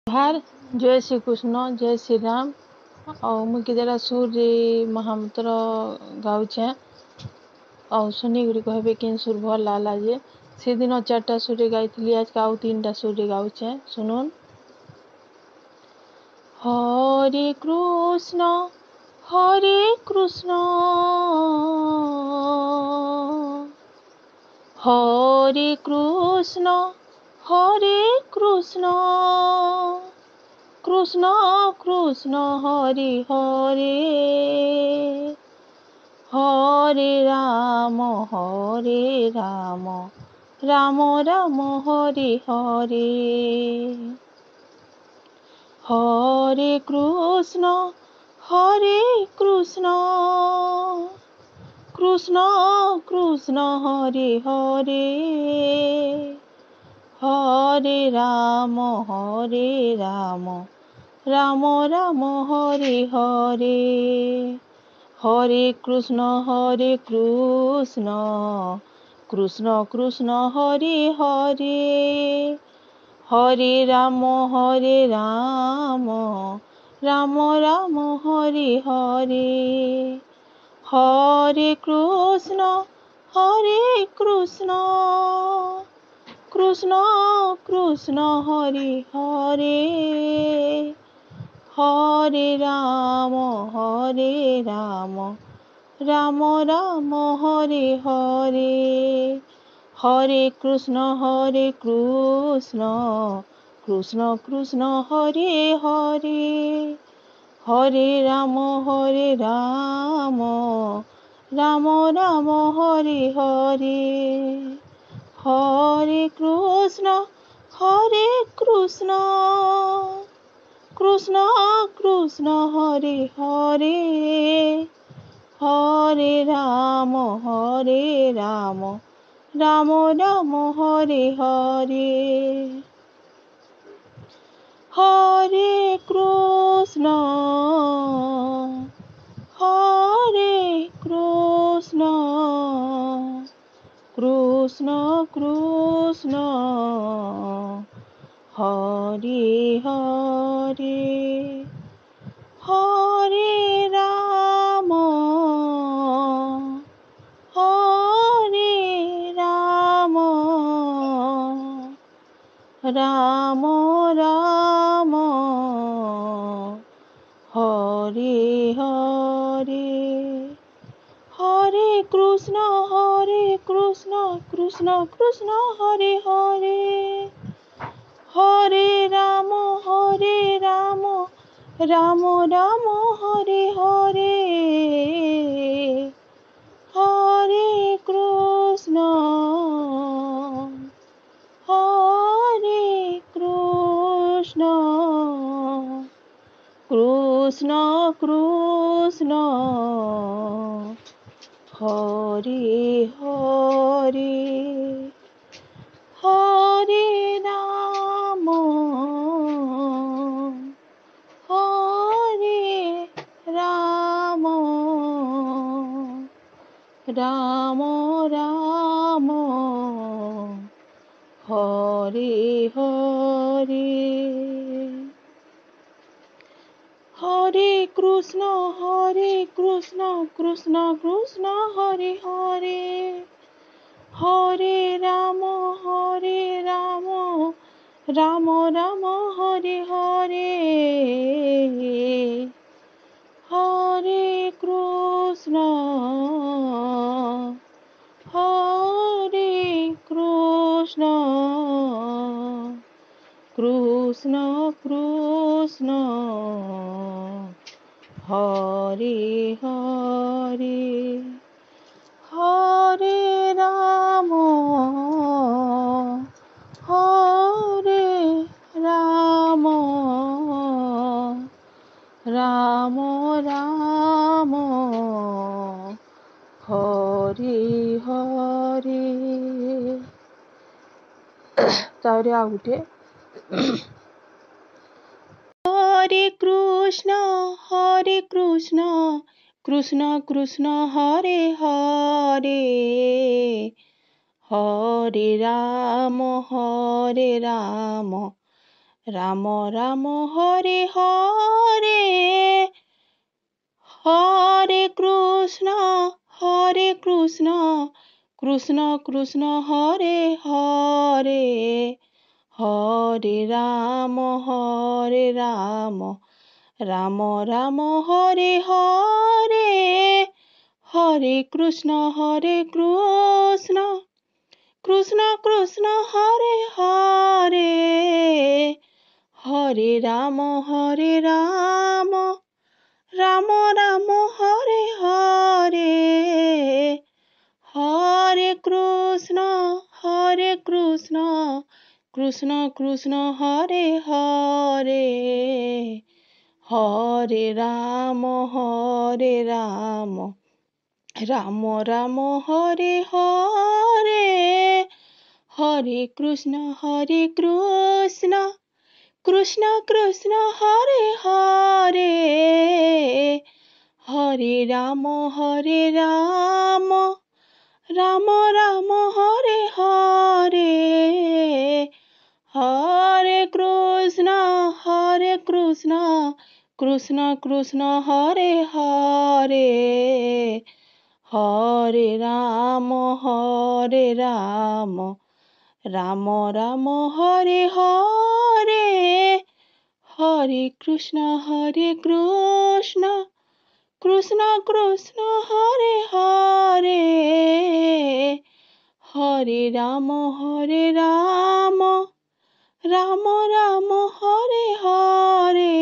जोहार जय श्री कृष्ण जय श्री राम और मुझे कितेटा सुर महामंत्र गाऊे और शुनिक कहबे कि सुर भल लागला जे से दिन 4टा सुर गाई आज आउ 3टा सुर गाऊे सुनुन। हरे कृष्ण हरे कृष्ण हरे कृष्ण हरे कृष्ण कृष्ण कृष्ण हरे हरे हरे राम राम राम हरे हरे हरे कृष्ण कृष्ण कृष्ण हरे हरे हरे राम राम राम हरे हरे हरे कृष्ण कृष्ण कृष्ण हरे हरे हरे राम राम राम हरे हरे हरे कृष्ण कृष्ण कृष्ण हरे हरे हरे राम राम राम हरे हरे हरे कृष्ण कृष्ण कृष्ण हरे हरे हरे राम राम राम हरे हरे हरे कृष्ण कृष्ण कृष्ण हरे हरे हरे राम राम राम हरे हरे हरे कृष्ण कृष्ण कृष्ण हरे हरे हरे राम राम राम हरे हरे हरे कृष्ण कृष्ण कृष्ण हरे हरे हरे राम राम राम हरे हरे हरे कृष्ण कृष्ण कृष्ण हरे हरे हरे राम राम राम हरे हरे हरे कृष्ण कृष्ण कृष्ण हरे हरे हरे राम राम राम हरे हरे हरे कृष्ण कृष्ण कृष्ण हरे हरे हरे राम राम राम हरे हरे तावरे आ गुटे हरे कृष्ण कृष्ण कृष्ण हरे हरे हरे राम রাম রাম হরে হরে হরে কৃষ্ণ কৃষ্ণ কৃষ্ণ হরে হরে হরে রাম রাম রাম হরে হরে হরে কৃষ্ণ কৃষ্ণ কৃষ্ণ হরে হরে হরে রাম রাম রাম হরে হরে হরে কৃষ্ণ কৃষ্ণ কৃষ্ণ হরে হরে হরে রাম রাম রাম হরে হরে হরে কৃষ্ণ কৃষ্ণ কৃষ্ণ হরে হরে হরে রাম রাম রাম হরে হরে হরে কৃষ্ণ কৃষ্ণ কৃষ্ণ হরে হরে হরে রাম রাম রাম হরে হরে হরে কৃষ্ণ কৃষ্ণ কৃষ্ণ হরে হরে হরে রাম রাম রাম হরে হরে